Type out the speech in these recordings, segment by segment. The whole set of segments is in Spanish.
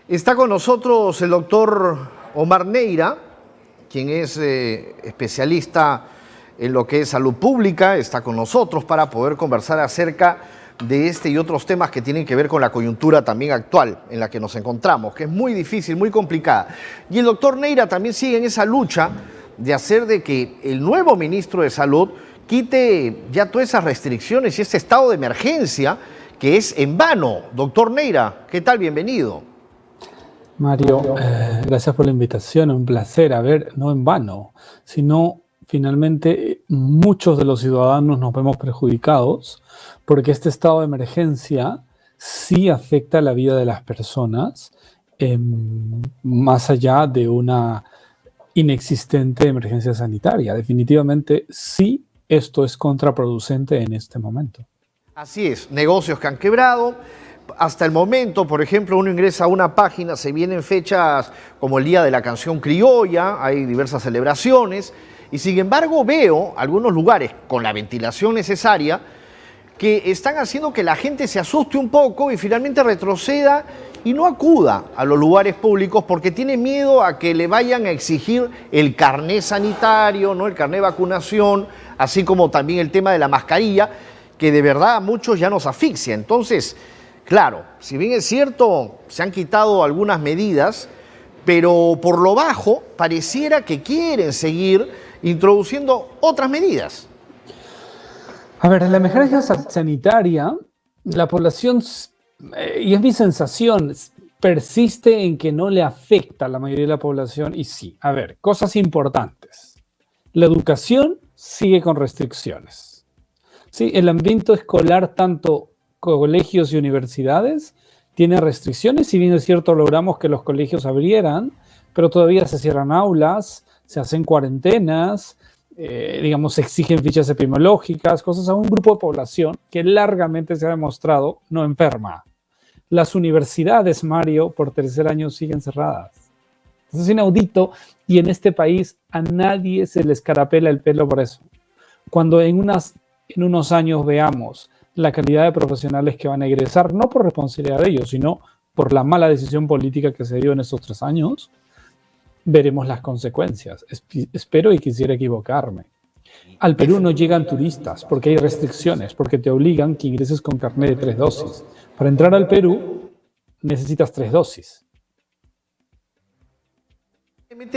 Está con nosotros el doctor Omar Neira, quien es especialista en lo que es salud pública. Está con nosotros para poder conversar acerca de este y otros temas que tienen que ver con la coyuntura también actual en la que nos encontramos, que es muy difícil, muy complicada. Y el doctor Neira también sigue en esa lucha de hacer de que el nuevo ministro de Salud quite ya todas esas restricciones y ese estado de emergencia que es en vano. Doctor Neira, ¿qué tal? Bienvenido. Mario, gracias por la invitación, un placer. A ver, no en vano, sino finalmente muchos de los ciudadanos nos vemos perjudicados porque este estado de emergencia sí afecta la vida de las personas, más allá de una inexistente emergencia sanitaria. Definitivamente sí, esto es contraproducente en este momento. Así es, negocios que han quebrado. Hasta el momento, por ejemplo, uno ingresa a una página, se vienen fechas como el Día de la Canción Criolla, hay diversas celebraciones, y sin embargo veo algunos lugares con la ventilación necesaria que están haciendo que la gente se asuste un poco y finalmente retroceda y no acuda a los lugares públicos porque tiene miedo a que le vayan a exigir el carné sanitario, ¿no? El carné de vacunación, así como también el tema de la mascarilla, que de verdad a muchos ya nos asfixia. Entonces, claro, si bien es cierto, se han quitado algunas medidas, pero por lo bajo pareciera que quieren seguir introduciendo otras medidas. A ver, en la emergencia sanitaria, la población, y es mi sensación, persiste en que no le afecta a la mayoría de la población. Y sí, a ver, cosas importantes. La educación sigue con restricciones. Sí, el ambiente escolar, tanto colegios y universidades, tiene restricciones. Si bien es cierto, logramos que los colegios abrieran, pero todavía se cierran aulas, se hacen cuarentenas, se exigen fichas epidemiológicas, cosas a un grupo de población que largamente se ha demostrado no enferma. Las universidades, Mario, por tercer año siguen cerradas. Eso es inaudito y en este país a nadie se le escarapela el pelo por eso. Cuando en unos años veamos la calidad de profesionales que van a egresar, no por responsabilidad de ellos, sino por la mala decisión política que se dio en estos 3 años, veremos las consecuencias. Espero y quisiera equivocarme. Al Perú no llegan turistas porque hay restricciones, porque te obligan que ingreses con carnet de 3 dosis. Para entrar al Perú necesitas 3 dosis.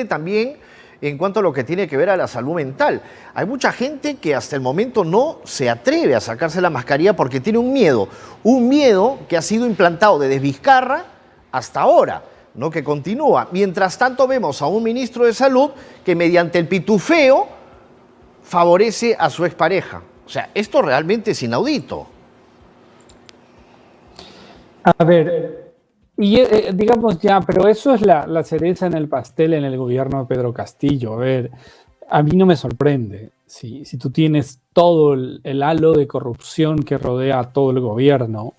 También en cuanto a lo que tiene que ver a la salud mental. Hay mucha gente que hasta el momento no se atreve a sacarse la mascarilla porque tiene un miedo que ha sido implantado desde Vizcarra hasta ahora, ¿no? Que continúa. Mientras tanto vemos a un ministro de Salud que mediante el pitufeo favorece a su expareja. O sea, esto realmente es inaudito. A ver, y digamos ya, pero eso es la cereza en el pastel en el gobierno de Pedro Castillo. A ver, a mí no me sorprende. Si tú tienes todo el halo de corrupción que rodea a todo el gobierno,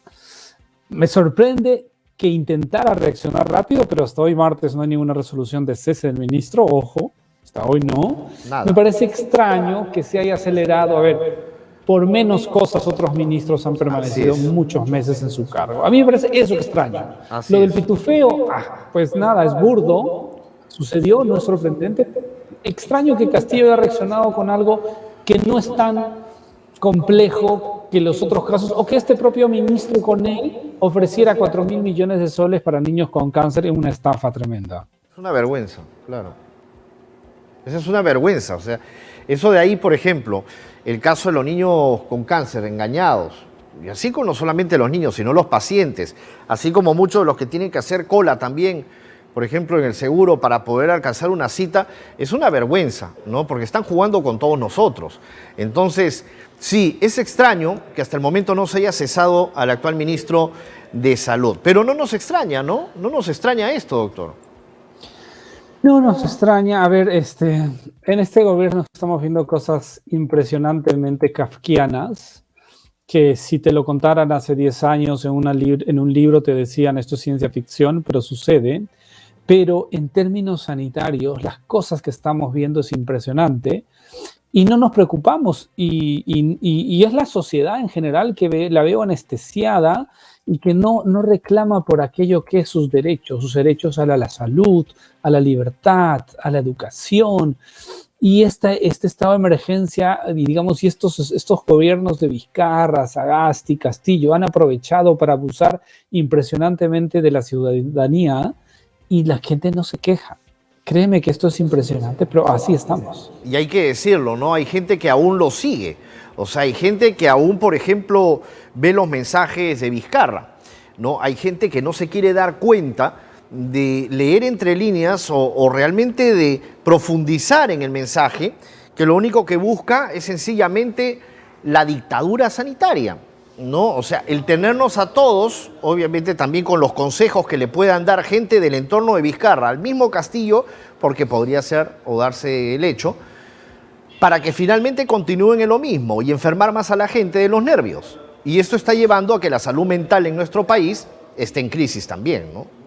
me sorprende que intentara reaccionar rápido, pero hasta hoy martes no hay ninguna resolución de cese del ministro, ojo, hasta hoy no. Nada. Me parece extraño que se haya acelerado. A ver, por menos cosas otros ministros han permanecido muchos meses en su cargo. A mí me parece eso extraño. Lo del pitufeo, pues nada, es burdo, sucedió, no es sorprendente. Extraño que Castillo haya reaccionado con algo que no es tan complejo que los otros casos, o que este propio ministro con él ofreciera 4.000 millones de soles para niños con cáncer en una estafa tremenda. Es una vergüenza, claro. Esa es una vergüenza. O sea, eso de ahí, por ejemplo, el caso de los niños con cáncer engañados, y así como no solamente los niños, sino los pacientes, así como muchos de los que tienen que hacer cola también, por ejemplo, en el seguro para poder alcanzar una cita, es una vergüenza, ¿no? Porque están jugando con todos nosotros. Entonces, sí, es extraño que hasta el momento no se haya cesado al actual ministro de Salud. Pero no nos extraña, ¿no? No nos extraña esto, doctor. No nos extraña. A ver, en este gobierno estamos viendo cosas impresionantemente kafkianas, que si te lo contaran hace 10 años en un libro te decían esto es ciencia ficción, pero sucede. Pero en términos sanitarios, las cosas que estamos viendo es impresionante. y no nos preocupamos. Y es la sociedad en general que la veo anestesiada y que no reclama por aquello que es sus derechos a la salud, a la libertad, a la educación. Y este estado de emergencia, y digamos, y estos gobiernos de Vizcarra, Sagasti, Castillo han aprovechado para abusar impresionantemente de la ciudadanía y la gente no se queja. Créeme que esto es impresionante, pero así estamos. Y hay que decirlo, ¿no? Hay gente que aún lo sigue. O sea, hay gente que aún, por ejemplo, ve los mensajes de Vizcarra, ¿no? Hay gente que no se quiere dar cuenta de leer entre líneas o realmente de profundizar en el mensaje, que lo único que busca es sencillamente la dictadura sanitaria, ¿no? O sea, el tenernos a todos, obviamente también con los consejos que le puedan dar gente del entorno de Vizcarra, al mismo Castillo, porque podría ser o darse el hecho, para que finalmente continúen en lo mismo y enfermar más a la gente de los nervios. Y esto está llevando a que la salud mental en nuestro país esté en crisis también, ¿no?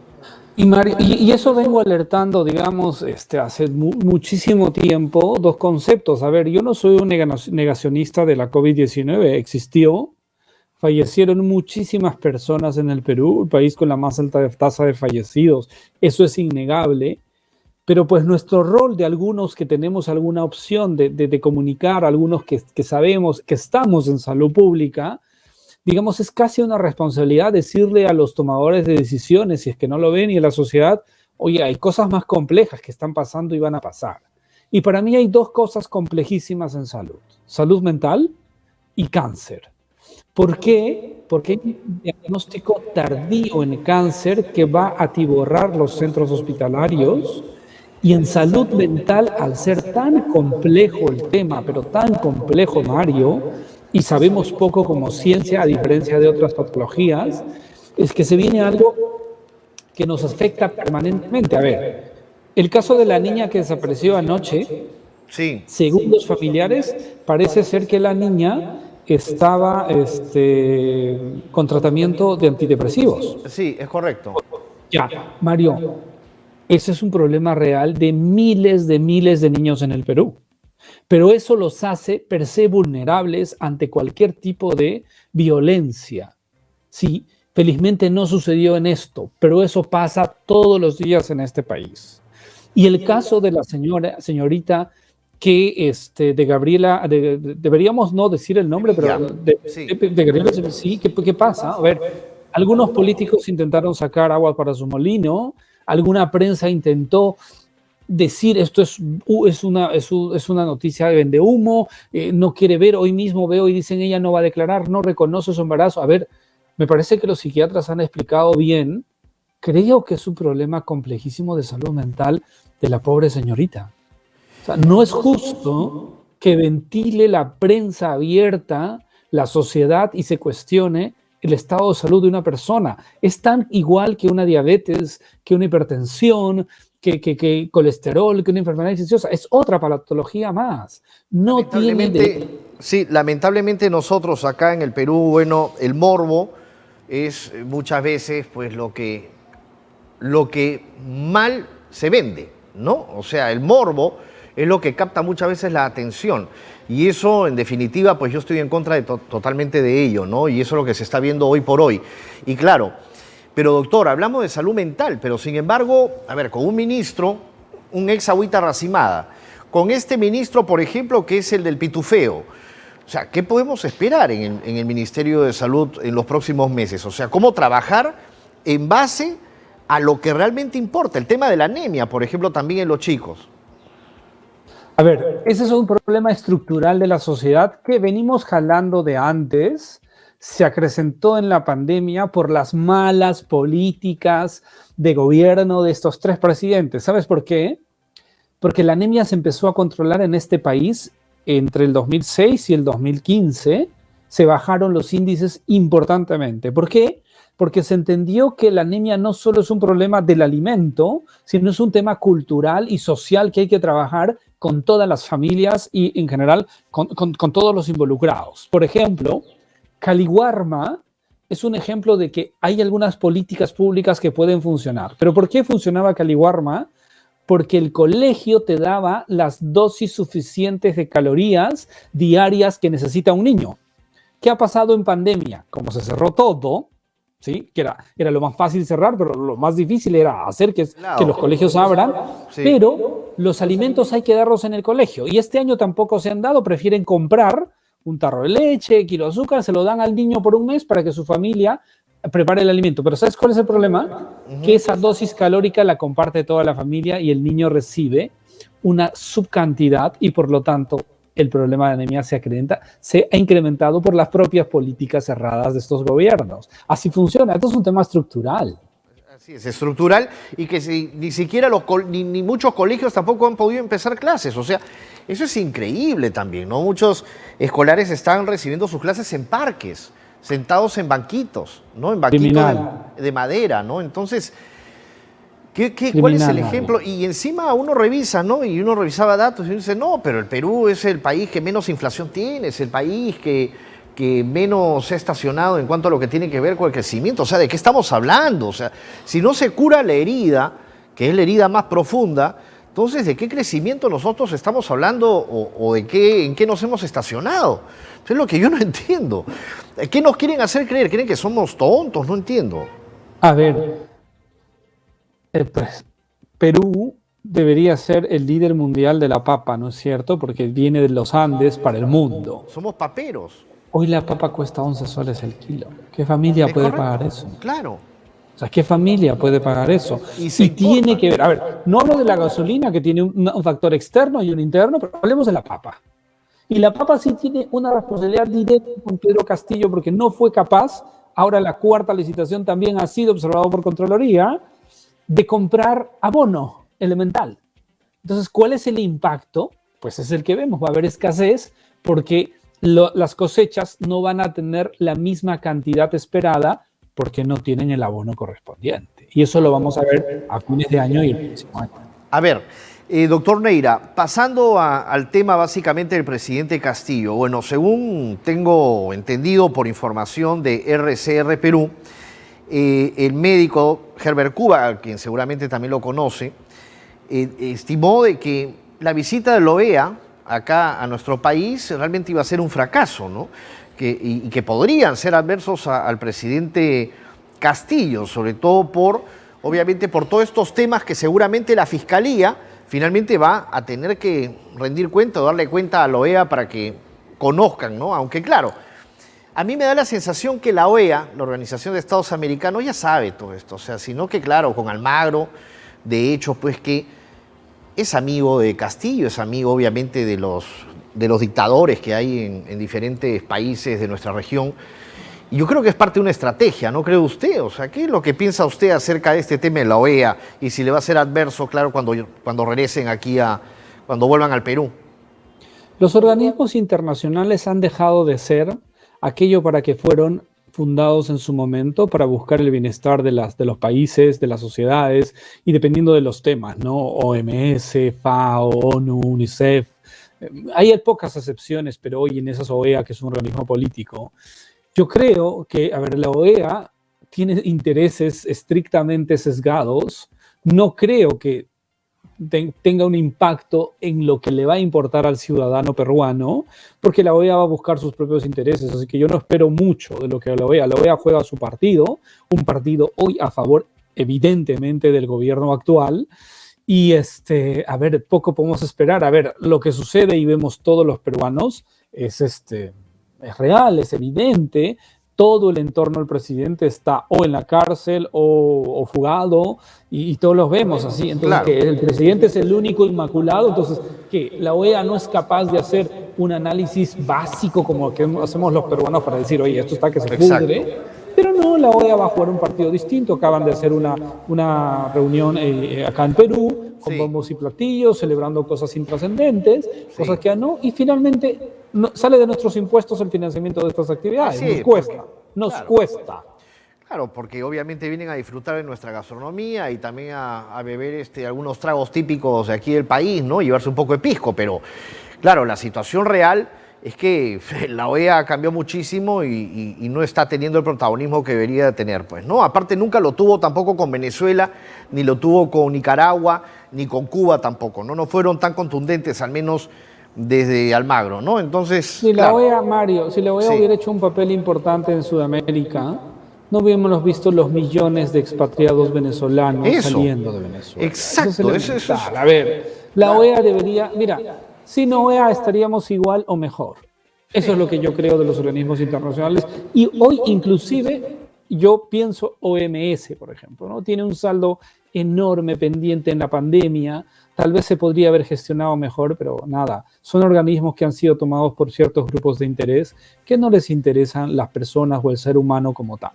Y, Mario, y eso vengo alertando, digamos, hace muchísimo tiempo, dos conceptos. A ver, yo no soy un negacionista de la COVID-19, existió, fallecieron muchísimas personas en el Perú, el país con la más alta tasa de fallecidos, eso es innegable, pero pues nuestro rol de algunos que tenemos alguna opción de comunicar, algunos que sabemos que estamos en salud pública, digamos, es casi una responsabilidad decirle a los tomadores de decisiones, si es que no lo ven, y a la sociedad, oye, hay cosas más complejas que están pasando y van a pasar. Y para mí hay dos cosas complejísimas en salud: salud mental y cáncer. ¿Por qué? Porque hay un diagnóstico tardío en cáncer que va a atiborrar los centros hospitalarios. Y en salud mental, al ser tan complejo el tema, pero tan complejo, Mario, y sabemos poco como ciencia, a diferencia de otras patologías, es que se viene algo que nos afecta permanentemente. A ver, el caso de la niña que desapareció anoche, Sí, según los familiares, parece ser que la niña estaba con tratamiento de antidepresivos. sí, es correcto. Ya, Mario, ese es un problema real de miles de niños en el Perú. Pero eso los hace per se vulnerables ante cualquier tipo de violencia. Sí, felizmente no sucedió en esto, pero eso pasa todos los días en este país. Y el caso de la señorita que de Gabriela, deberíamos no decir el nombre, pero Sí. de Gabriela, sí, ¿qué pasa? A ver, algunos políticos intentaron sacar agua para su molino, alguna prensa intentó decir esto es una noticia de vendehumo, no quiere ver, hoy mismo veo y dicen ella no va a declarar, no reconoce su embarazo. A ver, me parece que los psiquiatras han explicado bien, creo que es un problema complejísimo de salud mental de la pobre señorita. O sea, no es justo que ventile la prensa abierta, la sociedad, y se cuestione el estado de salud de una persona. Es tan igual que una diabetes, que una hipertensión, que colesterol, que una enfermedad infecciosa. Es otra patología más. No tiene Sí, lamentablemente nosotros acá en el Perú, bueno, el morbo es muchas veces pues lo que mal se vende, ¿no? O sea, el morbo es lo que capta muchas veces la atención. Y eso, en definitiva, pues yo estoy en contra totalmente de ello, ¿no? Y eso es lo que se está viendo hoy por hoy. Y claro, pero doctor, hablamos de salud mental, pero sin embargo, a ver, con un ministro, un ex agüita racimada, con este ministro, por ejemplo, que es el del pitufeo, o sea, ¿qué podemos esperar en el Ministerio de Salud en los próximos meses? O sea, ¿cómo trabajar en base a lo que realmente importa? El tema de la anemia, por ejemplo, también en los chicos. A ver, ese es un problema estructural de la sociedad que venimos jalando de antes, se acrecentó en la pandemia por las malas políticas de gobierno de estos tres presidentes. ¿Sabes por qué? Porque la anemia se empezó a controlar en este país entre el 2006 y el 2015, se bajaron los índices importantemente. ¿Por qué? Porque se entendió que la anemia no solo es un problema del alimento, sino es un tema cultural y social que hay que trabajar con todas las familias y en general con todos los involucrados. Por ejemplo, Caliwarma es un ejemplo de que hay algunas políticas públicas que pueden funcionar. ¿Pero por qué funcionaba Caliwarma? porque el colegio te daba las dosis suficientes de calorías diarias que necesita un niño. ¿Qué ha pasado en pandemia? Como se cerró todo, ¿sí? Que era lo más fácil cerrar, pero lo más difícil era hacer que los colegios abran, sí. Pero los alimentos hay que darlos en el colegio. Y este año tampoco se han dado, prefieren comprar un tarro de leche, kilo de azúcar, se lo dan al niño por un mes para que su familia prepare el alimento. Pero ¿sabes cuál es el problema? Que esa dosis calórica la comparte toda la familia y el niño recibe una subcantidad y por lo tanto el problema de anemia se ha incrementado por las propias políticas cerradas de estos gobiernos. Así funciona. Esto es un tema estructural. Así es estructural y que ni siquiera ni muchos colegios tampoco han podido empezar clases. O sea, eso es increíble también, ¿no? Muchos escolares están recibiendo sus clases en parques, sentados en banquitos, ¿no? En banquitos de madera, ¿no? Entonces, ¿cuál es el ejemplo? Y encima uno revisa, ¿no? Y uno revisaba datos y uno dice, no, pero el Perú es el país que menos inflación tiene, es el país que menos se ha estacionado en cuanto a lo que tiene que ver con el crecimiento. O sea, ¿de qué estamos hablando? O sea, si no se cura la herida, que es la herida más profunda, entonces, ¿de qué crecimiento nosotros estamos hablando o en qué nos hemos estacionado? Eso es lo que yo no entiendo. ¿Qué nos quieren hacer creer? ¿Creen que somos tontos? No entiendo. A ver, pues, Perú debería ser el líder mundial de la papa, ¿no es cierto? Porque viene de los Andes para el mundo. Somos paperos. Hoy la papa cuesta 11 soles el kilo. ¿Qué familia puede pagar eso? Claro. O sea, ¿qué familia puede pagar eso? Y tiene que ver, a ver, no hablo de la gasolina que tiene un factor externo y un interno, pero hablemos de la papa. Y la papa sí tiene una responsabilidad directa con Pedro Castillo porque no fue capaz, ahora la cuarta licitación también ha sido observado por Contraloría, de comprar abono elemental. Entonces, ¿cuál es el impacto? Pues es el que vemos, va a haber escasez porque las cosechas no van a tener la misma cantidad esperada porque no tienen el abono correspondiente. Y eso lo vamos a ver a fines de año y el próximo año. A ver, doctor Neira, pasando al tema básicamente del presidente Castillo. Bueno, según tengo entendido por información de RCR Perú, el médico Herbert Cuba, quien seguramente también lo conoce, estimó de que la visita de la OEA acá a nuestro país realmente iba a ser un fracaso, ¿no? Y que podrían ser adversos al presidente Castillo, sobre todo obviamente por todos estos temas que seguramente la Fiscalía finalmente va a tener que rendir cuenta o darle cuenta a la OEA para que conozcan, ¿no? Aunque claro, a mí me da la sensación que la OEA, la Organización de Estados Americanos, ya sabe todo esto, o sea, sino que claro, con Almagro, de hecho, pues que es amigo de Castillo, es amigo obviamente de los dictadores que hay en diferentes países de nuestra región. Y yo creo que es parte de una estrategia, ¿no cree usted? O sea, ¿qué es lo que piensa usted acerca de este tema de la OEA? Y si le va a ser adverso, claro, cuando regresen aquí, cuando vuelvan al Perú. Los organismos internacionales han dejado de ser aquello para que fueron fundados en su momento para buscar el bienestar de los países, de las sociedades, y dependiendo de los temas, ¿no? OMS, FAO, ONU, UNICEF. Hay pocas excepciones, pero hoy en esas OEA, que es un organismo político, yo creo que, a ver, la OEA tiene intereses estrictamente sesgados. No creo que tenga un impacto en lo que le va a importar al ciudadano peruano, porque la OEA va a buscar sus propios intereses, así que yo no espero mucho de lo que la OEA. La OEA juega su partido, un partido hoy a favor, evidentemente, del gobierno actual, y a ver, poco podemos esperar. A ver, lo que sucede y vemos todos los peruanos es real, es evidente. Todo el entorno del presidente está o en la cárcel o fugado y todos los vemos así. Entonces, claro, que el presidente es el único inmaculado. Entonces, que la OEA no es capaz de hacer un análisis básico como que hacemos los peruanos para decir, oye, esto está que se pudre. Pero no, la OEA va a jugar un partido distinto. Acaban de hacer una reunión acá en Perú con bombos y platillos, celebrando cosas intrascendentes, cosas que no, y finalmente sale de nuestros impuestos el financiamiento de estas actividades. Nos cuesta. Claro, porque obviamente vienen a disfrutar de nuestra gastronomía y también a beber algunos tragos típicos de aquí del país, ¿no? Llevarse un poco de pisco, pero claro, la situación real es que la OEA cambió muchísimo y no está teniendo el protagonismo que debería tener, pues, ¿no? Aparte nunca lo tuvo tampoco con Venezuela, ni lo tuvo con Nicaragua, ni con Cuba tampoco, ¿no? No fueron tan contundentes, al menos desde Almagro, ¿no? Entonces, Si la claro, OEA, Mario, si la OEA sí, hubiera hecho un papel importante en Sudamérica, no hubiéramos visto los millones de expatriados venezolanos eso, saliendo de Venezuela. exacto, Eso es eso es, elemental. A ver, la claro, OEA debería, mira, sin OEA estaríamos igual o mejor. Eso es lo que yo creo de los organismos internacionales. Y hoy inclusive yo pienso OMS, por ejemplo, ¿no? Tiene un saldo enorme pendiente en la pandemia. Tal vez se podría haber gestionado mejor, pero nada. Son organismos que han sido tomados por ciertos grupos de interés que no les interesan las personas o el ser humano como tal.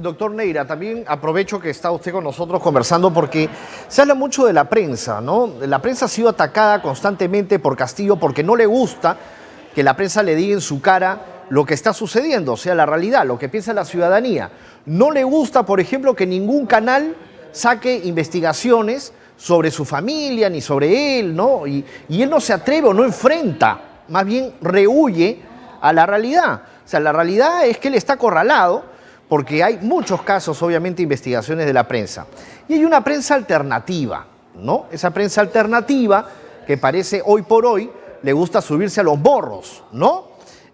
Doctor Neira, también aprovecho que está usted con nosotros conversando porque se habla mucho de la prensa, ¿no? La prensa ha sido atacada constantemente por Castillo porque no le gusta que la prensa le diga en su cara lo que está sucediendo, o sea, la realidad, lo que piensa la ciudadanía. No le gusta, por ejemplo, que ningún canal saque investigaciones sobre su familia ni sobre él, ¿no? Y él no se atreve o no enfrenta, más bien rehuye a la realidad. O sea, la realidad es que él está acorralado porque hay muchos casos, obviamente, investigaciones de la prensa. Y hay una prensa alternativa, ¿no? Esa prensa alternativa que parece hoy por hoy le gusta subirse a los morros, ¿no?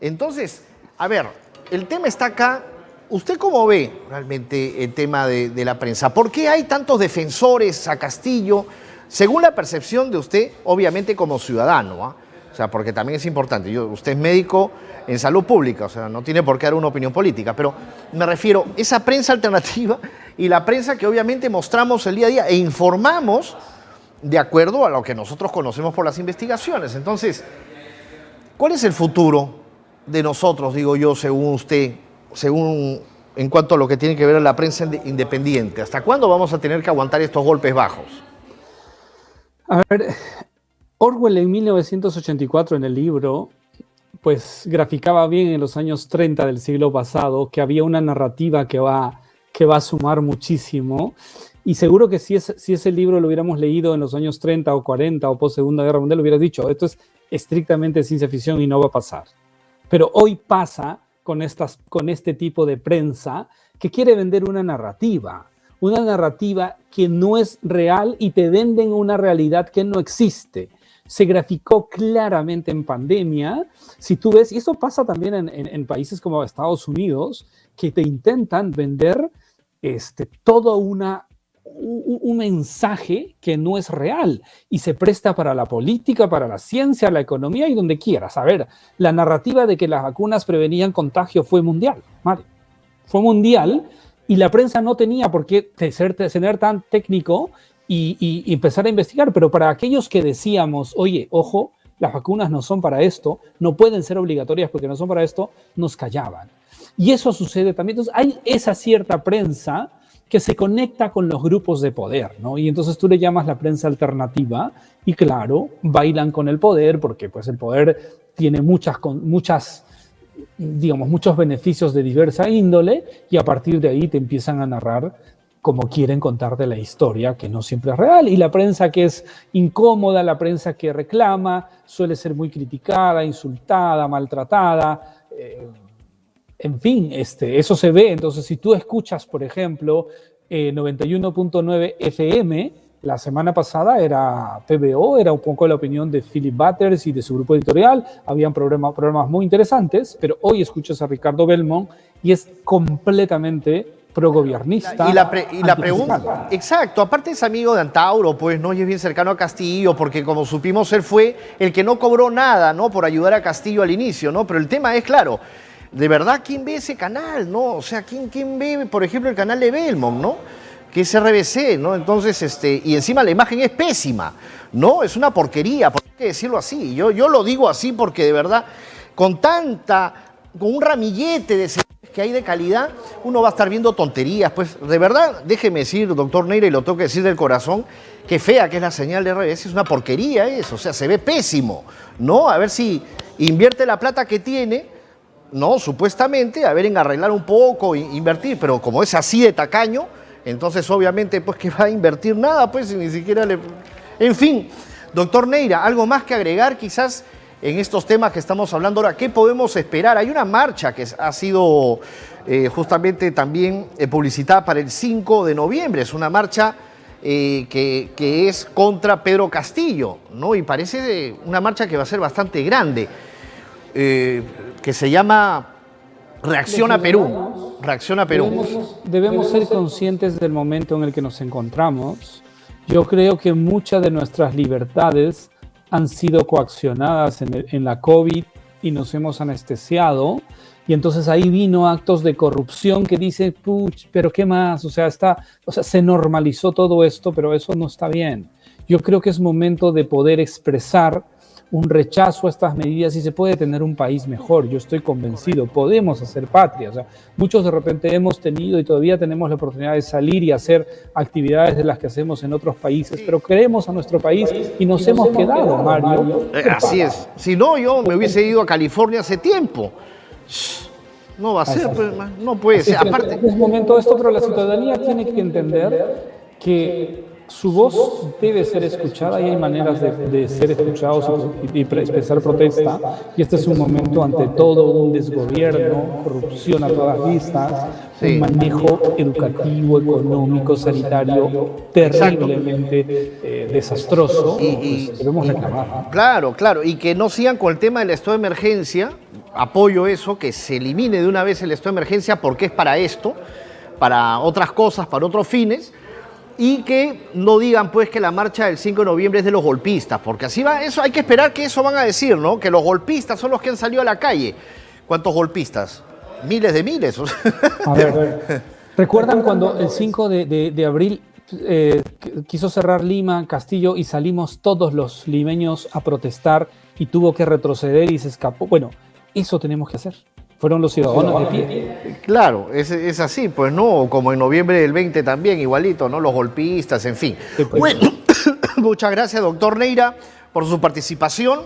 Entonces, a ver, el tema está acá. ¿Usted cómo ve realmente el tema de la prensa? ¿Por qué hay tantos defensores a Castillo? Según la percepción de usted, obviamente como ciudadano, ¿eh? O sea, porque también es importante. Usted es médico en salud pública, o sea, no tiene por qué dar una opinión política, pero me refiero a esa prensa alternativa y la prensa que obviamente mostramos el día a día e informamos de acuerdo a lo que nosotros conocemos por las investigaciones. Entonces, ¿cuál es el futuro de nosotros, digo yo, según usted, en cuanto a lo que tiene que ver a la prensa independiente? ¿Hasta cuándo vamos a tener que aguantar estos golpes bajos? A ver, Orwell en 1984 en el libro, pues graficaba bien en los años 30 del siglo pasado que había una narrativa que va a sumar muchísimo. Y seguro que si ese libro lo hubiéramos leído en los años 30 o 40 o post Segunda Guerra Mundial, hubieras dicho, esto es estrictamente ciencia ficción y no va a pasar. Pero hoy pasa con este tipo de prensa que quiere vender una narrativa que no es real y te venden una realidad que no existe. Se graficó claramente en pandemia. Si tú ves, y eso pasa también en países como Estados Unidos, que te intentan vender todo un mensaje que no es real y se presta para la política, para la ciencia, la economía y donde quieras. A ver, la narrativa de que las vacunas prevenían contagio fue mundial, Mario. Fue mundial y la prensa no tenía por qué ser tan técnico y empezar a investigar. Pero para aquellos que decíamos, oye, ojo, las vacunas no son para esto, no pueden ser obligatorias porque no son para esto, nos callaban. Y eso sucede también. Entonces hay esa cierta prensa que se conecta con los grupos de poder, ¿no? Y entonces tú le llamas la prensa alternativa y claro, bailan con el poder porque pues el poder tiene muchos beneficios de diversa índole y a partir de ahí te empiezan a narrar como quieren contarte la historia, que no siempre es real. Y la prensa que es incómoda, la prensa que reclama, suele ser muy criticada, insultada, maltratada, en fin, eso se ve. Entonces, si tú escuchas, por ejemplo, 91.9 FM, la semana pasada era PBO, era un poco la opinión de Philip Butters y de su grupo editorial. Habían programas muy interesantes, pero hoy escuchas a Ricardo Belmont y es completamente progobiernista. Y la pregunta, exacto, aparte es amigo de Antauro, pues, ¿no? Y es bien cercano a Castillo, porque como supimos, él fue el que no cobró nada, ¿no? Por ayudar a Castillo al inicio, ¿no? Pero el tema es, claro, de verdad, ¿quién ve ese canal, no? O sea, ¿quién ve, por ejemplo, el canal de Belmont, ¿no? Que es RBC, ¿no? Entonces, y encima la imagen es pésima, ¿no? Es una porquería, por qué decirlo así. Yo lo digo así porque de verdad, con un ramillete de señales que hay de calidad, uno va a estar viendo tonterías. Pues, de verdad, déjeme decir, doctor Neira, y lo tengo que decir del corazón, qué fea que es la señal de RBC, es una porquería eso, o sea, se ve pésimo, ¿no? A ver si invierte la plata que tiene, ¿no? Supuestamente, a ver, en arreglar un poco, invertir, pero como es así de tacaño, entonces obviamente pues que va a invertir nada, pues ni siquiera le... En fin, doctor Neira, algo más que agregar quizás en estos temas que estamos hablando ahora. ¿Qué podemos esperar? Hay una marcha que ha sido justamente también publicitada para el 5 de noviembre. Es una marcha que es contra Pedro Castillo, ¿no? Y parece una marcha que va a ser bastante grande, que se llama Reacciona Perú. Reacciona Perú. Debemos ser conscientes del momento en el que nos encontramos. Yo creo que muchas de nuestras libertades han sido coaccionadas en la COVID y nos hemos anestesiado. Y entonces ahí vino actos de corrupción que dicen, puch, pero ¿qué más? O sea, se normalizó todo esto, pero eso no está bien. Yo creo que es momento de poder expresar un rechazo a estas medidas y se puede tener un país mejor. Yo estoy convencido, podemos hacer patria. O sea, muchos de repente hemos tenido y todavía tenemos la oportunidad de salir y hacer actividades de las que hacemos en otros países, pero queremos a nuestro país y nos hemos quedado, Mario. Así es. Si no, yo me hubiese ido a California hace tiempo. No va a ser, pues, no puede ser. Aparte, es momento esto, pero la ciudadanía tiene que entender que su voz debe ser escuchada y hay maneras de ser escuchados y expresar protesta. Y este es un momento ante todo un desgobierno, corrupción a todas vistas, un manejo educativo, económico, sanitario terriblemente desastroso. Pues debemos reclamar, ¿no? Claro, claro. Y que no sigan con el tema del estado de emergencia. Apoyo eso, que se elimine de una vez el estado de emergencia porque es para esto, para otras cosas, para otros fines. Y que no digan pues que la marcha del 5 de noviembre es de los golpistas, porque así va, eso hay que esperar que eso van a decir, ¿no? Que los golpistas son los que han salido a la calle. ¿Cuántos golpistas? Miles de miles. A ver, ¿recuerdan cuando el 5 de abril quiso cerrar Lima, Castillo, y salimos todos los limeños a protestar y tuvo que retroceder y se escapó? Bueno, eso tenemos que hacer. Fueron los ciudadanos de pie. Claro, es así, pues no, como en noviembre del 20 también, igualito, ¿no? Los golpistas, en fin. Sí, pues. Bueno, muchas gracias, doctor Neira, por su participación.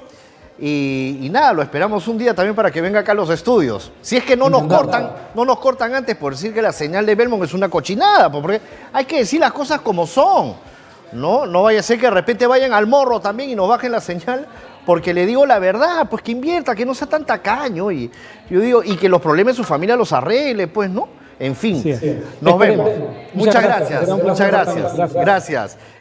Y nada, lo esperamos un día también para que venga acá a los estudios. Si es que no nos cortan antes por decir que la señal de Belmont es una cochinada, porque hay que decir las cosas como son, ¿no? No vaya a ser que de repente vayan al morro también y nos bajen la señal. Porque le digo la verdad, pues que invierta, que no sea tan tacaño. Y yo digo, y que los problemas de su familia los arregle, pues, ¿no? En fin, Sí, nos vemos. Muchas gracias. Muchas gracias. Gracias.